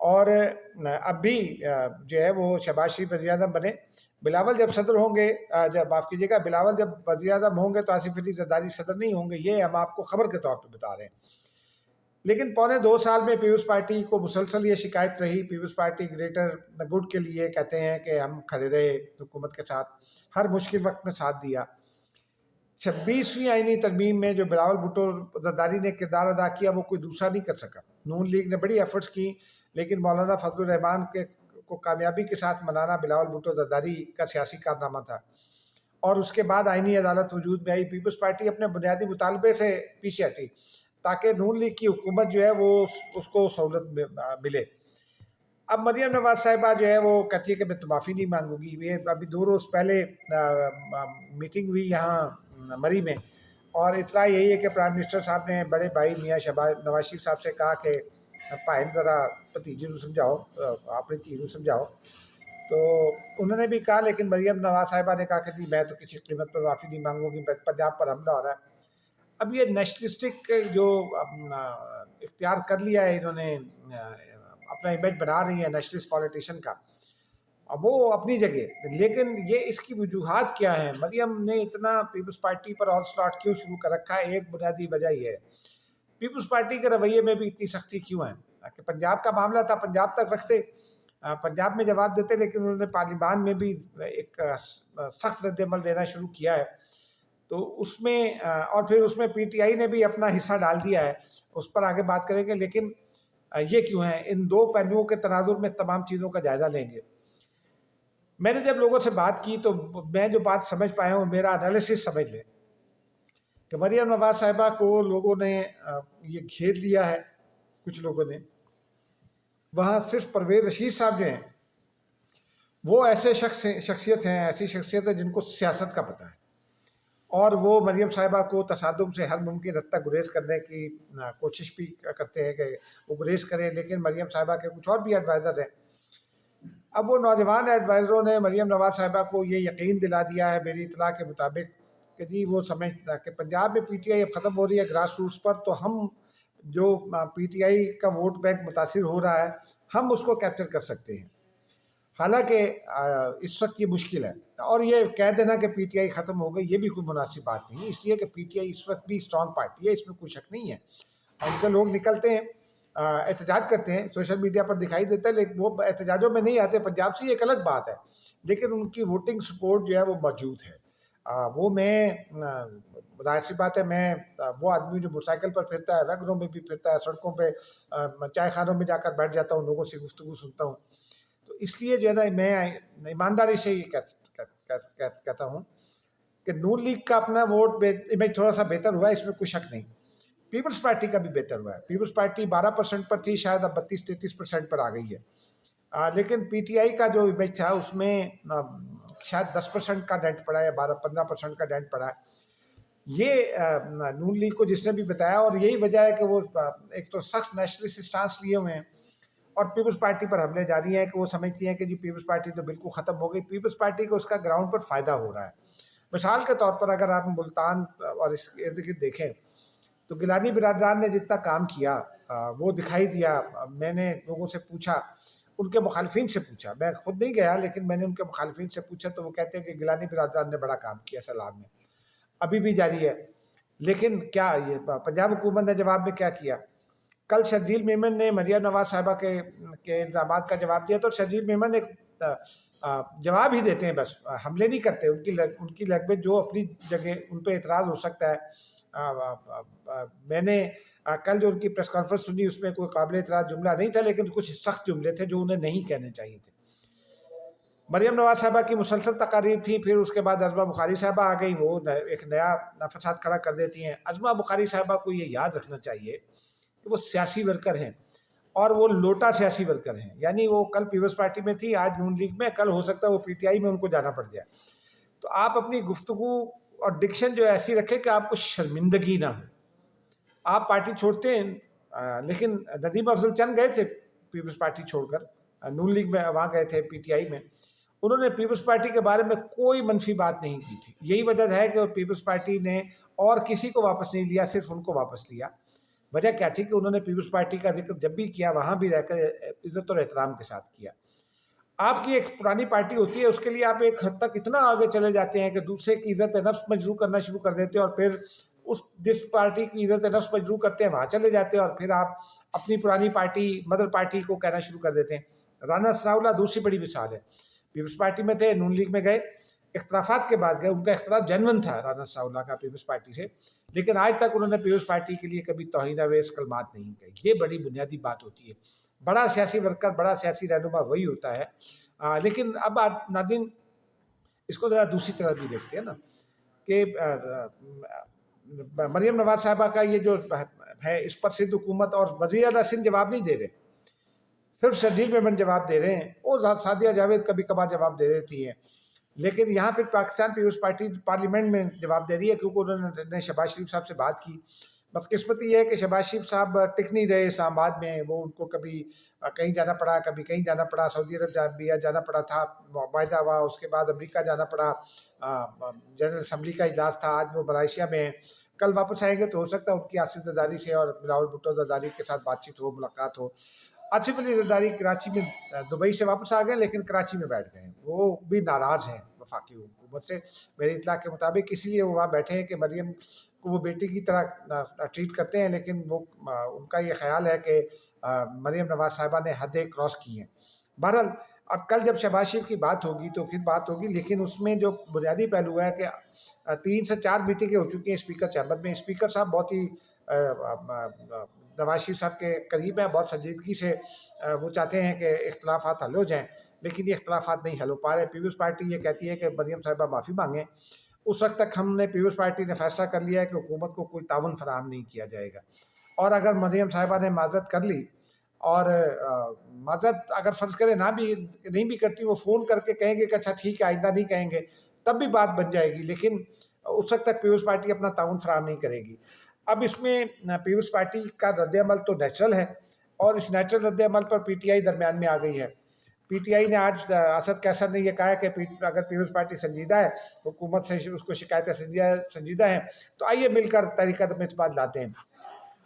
اور اب بھی جو ہے وہ شہباز شریف وزیر اعظم بنے. بلاول جب صدر ہوں گے، جب معاف کیجیے گا، بلاول جب وزیر اعظم ہوں گے تو آصف علی زرداری صدر نہیں ہوں گے. یہ ہم آپ کو خبر کے طور پہ بتا رہے ہیں. لیکن پونے 2 سال میں پیپلز پارٹی کو مسلسل یہ شکایت رہی. پیپلز پارٹی گریٹر گڈ کے لیے کہتے ہیں کہ ہم کھڑے رہے حکومت کے ساتھ، ہر مشکل وقت میں ساتھ دیا. 26ویں آئینی ترمیم میں جو بلاول بھٹو زرداری نے کردار ادا کیا وہ کوئی دوسرا نہیں کر سکا. نون لیگ نے بڑی ایفرٹس کی، لیکن مولانا فضل الرحمان کو کامیابی کے ساتھ منانا بلاول بھٹو زرداری کا سیاسی کارنامہ تھا. اور اس کے بعد آئینی عدالت وجود میں آئی. پیپلز پارٹی اپنے بنیادی مطالبے سے پیچھے ہٹی تاکہ نون لیگ کی حکومت جو ہے وہ اس کو سہولت ملے. اب مریم نواز صاحبہ جو ہے وہ کہتی ہے کہ میں تو معافی نہیں مانگوں گی. یہ ابھی 2 روز پہلے میٹنگ ہوئی یہاں مری میں، اور اطلاع یہی ہے کہ پرائم منسٹر صاحب نے بڑے بھائی میاں نواز شریف صاحب سے کہا کہ بھائی ذرا بھتیجی کو سمجھاؤ، اپنی چیز کو سمجھاؤ. تو انہوں نے بھی کہا، لیکن مریم نواز صاحبہ نے کہا کہ نہیں، میں تو کسی قیمت پر معافی نہیں مانگوں گی. پنجاب پر حملہ ہو رہا ہے. اب یہ نیشنلسٹک جو اختیار کر لیا ہے انہوں نے، اپنا امیج بنا رہی ہیں نیشنلسٹ پولیٹیشین کا، اب وہ اپنی جگہ. لیکن یہ اس کی وجوہات کیا ہیں؟ مریم نے اتنا پیپلز پارٹی پر آن سٹارٹ کیوں شروع کر رکھا ہے؟ ایک بنیادی وجہ یہ ہے، پیپلز پارٹی کے رویے میں بھی اتنی سختی کیوں ہے؟ کہ پنجاب کا معاملہ تھا، پنجاب تک رکھتے، پنجاب میں جواب دیتے، لیکن انہوں نے پارلیمان میں بھی ایک سخت رد عمل دینا شروع کیا ہے. تو اس میں اور پھر اس میں پی ٹی آئی نے بھی اپنا حصہ ڈال دیا ہے. اس پر آگے بات کریں گے. لیکن یہ کیوں ہے؟ ان 2 پہلوؤں کے تناظر میں تمام چیزوں کا جائزہ لیں گے. میں نے جب لوگوں سے بات کی تو میں جو بات سمجھ پایا ہوں، میرا انالیسس سمجھ لیں کہ مریم نواز صاحبہ کو لوگوں نے یہ گھیر لیا ہے. کچھ لوگوں نے وہاں صرف پرویز رشید صاحب جو ہیں وہ ایسے شخصیت ہیں، ایسی شخصیت ہے جن کو سیاست کا پتہ ہے، اور وہ مریم صاحبہ کو تصادم سے ہر ممکن حد تک گریز کرنے کی کوشش بھی کرتے ہیں کہ وہ گریز کریں. لیکن مریم صاحبہ کے کچھ اور بھی ایڈوائزر ہیں. اب وہ نوجوان ایڈوائزروں نے مریم نواز صاحبہ کو یہ یقین دلا دیا ہے میری اطلاع کے مطابق کہ جی وہ سمجھتا کہ پنجاب میں پی ٹی آئی اب ختم ہو رہی ہے گراس روٹس پر، تو ہم جو پی ٹی آئی کا ووٹ بینک متاثر ہو رہا ہے ہم اس کو کیپچر کر سکتے ہیں. حالانکہ اس وقت یہ مشکل ہے، اور یہ کہہ دینا کہ پی ٹی آئی ختم ہو گئی یہ بھی کوئی مناسب بات نہیں، اس لیے کہ پی ٹی آئی اس وقت بھی اسٹرانگ پارٹی ہے، اس میں کوئی شک نہیں ہے. ان کے لوگ نکلتے ہیں، احتجاج کرتے ہیں، سوشل میڈیا پر دکھائی دیتا ہے، لیکن وہ احتجاجوں میں نہیں آتے پنجاب سے، یہ ایک الگ بات ہے. لیکن ان کی ووٹنگ سپورٹ جو ہے وہ موجود ہے. وہ میں ظاہر سی بات ہے، میں وہ آدمی جو موٹر سائیکل پر پھرتا ہے، ویگنوں میں بھی پھرتا ہے، سڑکوں پہ چائے خانوں میں جا کر بیٹھ جاتا ہوں، لوگوں سے گفتگو سنتا ہوں. تو اس لیے جو ہے نا میں ایمانداری سے یہ کہتا ہوں کہ نون لیگ کا اپنا ووٹ امیج تھوڑا سا بہتر ہوا ہے، اس میں کوئی شک نہیں. پیپلز پارٹی کا بھی بہتر ہوا ہے. پیپلز پارٹی 12% پر تھی، شاید اب 32-33% پر آ گئی ہے. لیکن پی ٹی آئی کا جو امیج تھا اس میں شاید 10% کا ڈینٹ پڑا ہے، 12-15% کا ڈینٹ پڑا ہے. یہ نون لیگ کو جس نے بھی بتایا، اور یہی وجہ ہے کہ وہ ایک تو سخت نیشنلسٹ اسٹانس لیے ہوئے ہیں، اور پیپلز پارٹی پر حملے جاری ہیں کہ وہ سمجھتی ہیں کہ جی پیپلز پارٹی تو بالکل ختم ہو گئی. پیپلز پارٹی کو اس کا گراؤنڈ پر فائدہ ہو رہا ہے. مثال کے طور پر اگر آپ ملتان اور اس کے ارد گرد دیکھیں تو گیلانی برادران نے جتنا کام کیا وہ دکھائی دیا. میں نے لوگوں سے پوچھا، ان کے مخالفین سے پوچھا، میں خود نہیں گیا لیکن میں نے ان کے مخالفین سے پوچھا، تو وہ کہتے ہیں کہ گیلانی برادران نے بڑا کام کیا سیلاب میں، ابھی بھی جاری ہے. لیکن کیا یہ پنجاب حکومت نے جواب میں کیا کیا؟ کل شرجیل میمن نے مریم نواز صاحبہ کے الزامات کا جواب دیا، تو شرجیل میمن ایک جواب ہی دیتے ہیں، بس حملے نہیں کرتے. ان کی لینگویج جو اپنی جگہ ان پہ اعتراض ہو سکتا ہے. میں نے کل جو ان کی پریس کانفرنس سنی اس میں کوئی قابل اعتراض جملہ نہیں تھا، لیکن کچھ سخت جملے تھے جو انہیں نہیں کہنے چاہیے تھے. مریم نواز صاحبہ کی مسلسل تقاریر تھی. پھر اس کے بعد عظمیٰ بخاری صاحبہ آ گئی، وہ ایک نیا فساد کھڑا کر دیتی ہیں. عظمیٰ بخاری صاحبہ کو یہ یاد رکھنا چاہیے کہ وہ سیاسی ورکر ہیں، اور وہ لوٹا سیاسی ورکر ہیں. یعنی وہ کل پیپلز پارٹی میں تھی، آج نون لیگ میں، کل ہو سکتا ہے وہ پی ٹی آئی میں ان کو جانا پڑ جائے. تو آپ اپنی گفتگو اور ڈکشن جو ایسی رکھیں کہ آپ کو شرمندگی نہ ہو. آپ پارٹی چھوڑتے ہیں، لیکن ندیم افضل چند گئے تھے پیپلز پارٹی چھوڑ کر، نون لیگ میں وہاں گئے تھے پی ٹی آئی میں. انہوں نے پیپلز پارٹی کے بارے میں کوئی منفی بات نہیں کی تھی. یہی وجہ ہے کہ پیپلز پارٹی نے اور کسی کو واپس نہیں لیا، صرف ان کو واپس لیا. وجہ کیا تھی کہ انہوں نے پیپلز پارٹی کا ذکر جب بھی کیا وہاں بھی رہ کر عزت اور احترام کے ساتھ کیا. آپ کی ایک پرانی پارٹی ہوتی ہے، اس کے لیے آپ ایک حد تک اتنا آگے چلے جاتے ہیں کہ دوسرے کی عزت نفس مجروح کرنا شروع کر دیتے ہیں، اور پھر جس پارٹی کی عزت نفس مجروح کرتے ہیں وہاں چلے جاتے ہیں، اور پھر آپ اپنی پرانی پارٹی مدر پارٹی کو کہنا شروع کر دیتے ہیں. رانا ثناء اللہ دوسری بڑی مثال ہے. پیپلز پارٹی میں تھے، نون لیگ میں گئے، اختلافات کے بعد گئے، ان کا اختلاف جینون تھا رانا ثناء اللہ کا پیپلز پارٹی سے، لیکن آج تک انہوں نے پیپلز پارٹی کے لیے کبھی توہین آمیز کلمات نہیں کہے. یہ بڑی بنیادی بات ہوتی ہے. بڑا سیاسی ورکر، بڑا سیاسی رہنما وہی ہوتا ہے. لیکن اب آپ ناظرین اس کو ذرا دوسری طرح بھی دیکھتے ہیں نا کہ مریم نواز صاحبہ کا یہ جو ہے، اس پر سندھ حکومت اور وزیر اعلیٰ سندھ جواب نہیں دے رہے، صرف شرجیل میمن جواب دے رہے ہیں، اور سعدیہ جاوید کبھی کبھار جواب دے دیتی ہیں. لیکن یہاں پھر پاکستان پیپلز پارٹی پارلیمنٹ میں جواب دے رہی ہے، کیونکہ انہوں نے شہباز شریف صاحب سے بات کی. بدقسمتی یہ ہے کہ شہباز شریف صاحب ٹک نہیں رہے اسلام آباد میں. وہ ان کو کبھی کہیں جانا پڑا، کبھی کہیں جانا پڑا، سعودی عرب بھی جانا پڑا تھا، معاہدہ ہوا، اس کے بعد امریکہ جانا پڑا، جنرل اسمبلی کا اجلاس تھا، آج وہ ملائیشیا میں ہیں. کل واپس آئیں گے تو ہو سکتا ہے ان کی آصف زرداری سے اور بلاول بھٹو زرداری کے ساتھ بات چیت ہو، ملاقات ہو. آصف علی زرداری کراچی میں دبئی سے واپس آ گئے، لیکن کراچی میں بیٹھ گئے ہیں. وہ بھی ناراض ہیں وفاقی حکومت سے میری اطلاع کے مطابق، اسی لیے وہ وہاں بیٹھے ہیں کہ مریم کو وہ بیٹی کی طرح ٹریٹ کرتے ہیں. لیکن وہ ان کا یہ خیال ہے کہ مریم نواز صاحبہ نے حدیں کراس کی ہیں. بہرحال اب کل جب شہباز شریف کی بات ہوگی تو پھر بات ہوگی، لیکن اس میں جو بنیادی پہلو ہے کہ 3 سے 4 میٹنگیں ہو چکی ہیں اسپیکر چیمبر میں. اسپیکر صاحب بہت ہی نواز شریف صاحب کے قریب ہیں، بہت سنجیدگی سے وہ چاہتے ہیں کہ اختلافات حل ہو جائیں، لیکن یہ اختلافات نہیں حل ہو پا رہے. پیپلز پارٹی یہ کہتی ہے کہ مریم صاحبہ معافی مانگیں. اس وقت تک ہم نے پیپلز پارٹی نے فیصلہ کر لیا ہے کہ حکومت کو کوئی تعاون فراہم نہیں کیا جائے گا. اور اگر مریم صاحبہ نے معذرت کر لی، اور معذرت اگر فرض کرے نہیں بھی کرتی، وہ فون کر کے کہیں گے کہ اچھا ٹھیک ہے آئندہ نہیں کہیں گے، تب بھی بات بن جائے گی. لیکن اس وقت تک پیپلز پارٹی اپنا تعاون فراہم نہیں کرے گی. اب اس میں پیپلز پارٹی کا رد عمل تو نیچرل ہے، اور اس نیچرل رد عمل پر پی ٹی آئی درمیان میں آ گئی ہے. پی ٹی آئی نے آج اسد کیسر نے یہ کہا ہے کہ اگر پیپلز پارٹی سنجیدہ ہے، حکومت سے اس کو شکایتیں سنجیدہ ہیں، تو آئیے مل کر تحریک عدم اعتماد لاتے ہیں.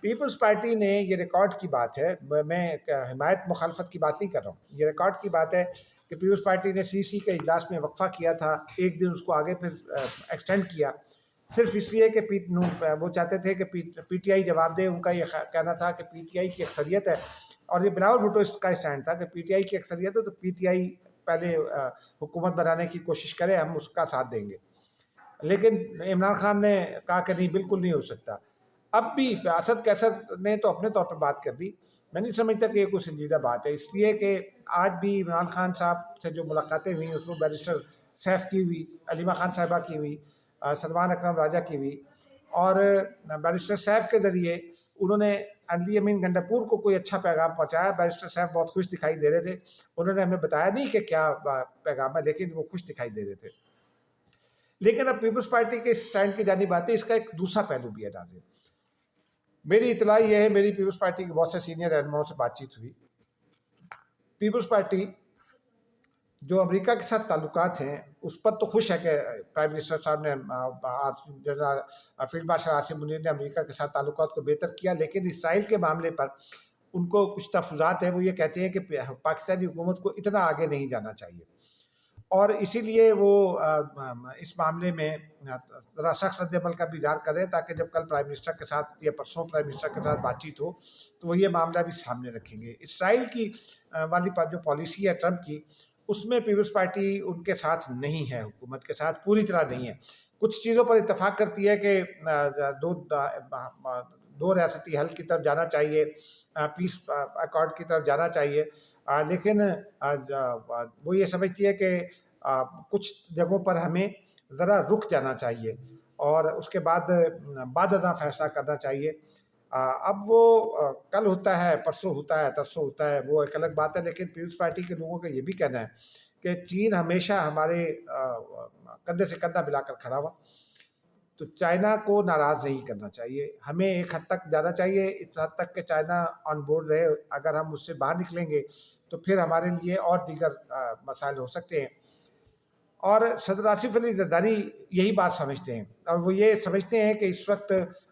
پیپلز پارٹی نے یہ ریکارڈ کی بات ہے، میں حمایت مخالفت کی بات نہیں کر رہا ہوں، یہ ریکارڈ کی بات ہے کہ پیپلز پارٹی نے سی سی کے اجلاس میں وقفہ کیا تھا، ایک دن اس کو آگے پھر ایکسٹینڈ کیا، صرف اس لیے کہ وہ چاہتے تھے کہ پی ٹی آئی جواب دے. ان کا یہ کہنا تھا کہ پی ٹی آئی کی اکثریت ہے، اور یہ بلاول بھٹو اس کا اسٹینڈ تھا کہ پی ٹی آئی کی اکثریت ہے تو پی ٹی آئی پہلے حکومت بنانے کی کوشش کرے، ہم اس کا ساتھ دیں گے. لیکن عمران خان نے کہا کہ نہیں، بالکل نہیں ہو سکتا. اب بھی اسد کیسر نے تو اپنے طور پر بات کر دی. میں نہیں سمجھتا کہ یہ کوئی سنجیدہ بات ہے، اس لیے کہ آج بھی عمران خان صاحب سے جو ملاقاتیں ہوئیں اس میں بیرسٹر سیف کی ہوئی، علیمہ خان صاحبہ کی ہوئی، سلمان اکرم راجہ کی ہوئی، اور بیرسٹر سیف کے ذریعے انہوں نے علی امین گنڈاپور کو کوئی اچھا پیغام پہنچایا. بیرسٹر سیف بہت خوش دکھائی دے رہے تھے، انہوں نے ہمیں بتایا نہیں کہ کیا پیغام ہے، لیکن وہ خوش دکھائی دے رہے تھے. لیکن اب پیپلز پارٹی کے اسٹینڈ کی جانب آتے اس کا ایک دوسرا پہلو بھی ہے. ناظرین میری اطلاع یہ ہے، میری پیپلز پارٹی کے بہت سے سینئر رہنماؤں سے بات چیت ہوئی. پیپلز پارٹی جو امریکہ کے ساتھ تعلقات ہیں اس پر تو خوش ہے کہ پرائم منسٹر صاحب نے general field marshal Asim Munir نے امریکہ کے ساتھ تعلقات کو بہتر کیا. لیکن اسرائیل کے معاملے پر ان کو کچھ تفصیلات ہیں. وہ یہ کہتے ہیں کہ پاکستانی حکومت کو اتنا آگے نہیں جانا چاہیے، اور اسی لیے وہ اس معاملے میں ذرا سخت رد عمل کا بھی اظہار کریں، تاکہ جب کل پرائم منسٹر کے ساتھ یا پرسوں پرائم منسٹر کے ساتھ بات چیت ہو تو وہ یہ معاملہ بھی سامنے رکھیں گے. اسرائیل کی والی جو پالیسی ہے ٹرمپ کی، اس میں پیپلز پارٹی ان کے ساتھ نہیں ہے، حکومت کے ساتھ پوری طرح نہیں ہے. کچھ چیزوں پر اتفاق کرتی ہے کہ دو ریاستی حل کی طرف جانا چاہیے، پیس ایکارڈ کی طرف جانا چاہیے، لیکن وہ یہ سمجھتی ہے کہ کچھ جگہوں پر ہمیں ذرا رک جانا چاہیے اور اس کے بعد ازاں فیصلہ کرنا چاہیے. اب وہ کل ہوتا ہے، پرسوں ہوتا ہے، ترسوں ہوتا ہے، وہ ایک الگ بات ہے. لیکن پیپلز پارٹی کے لوگوں کا یہ بھی کہنا ہے کہ چین ہمیشہ ہمارے کندھے سے کندھا ملا کر کھڑا ہوا، تو چائنا کو ناراض نہیں کرنا چاہیے. ہمیں ایک حد تک جانا چاہیے، اس حد تک کہ چائنا آن بورڈ رہے. اگر ہم اس سے باہر نکلیں گے تو پھر ہمارے لیے اور دیگر مسائل ہو سکتے ہیں. اور صدر آصف علی زرداری یہی بات سمجھتے ہیں، اور وہ یہ سمجھتے ہیں کہ اس وقت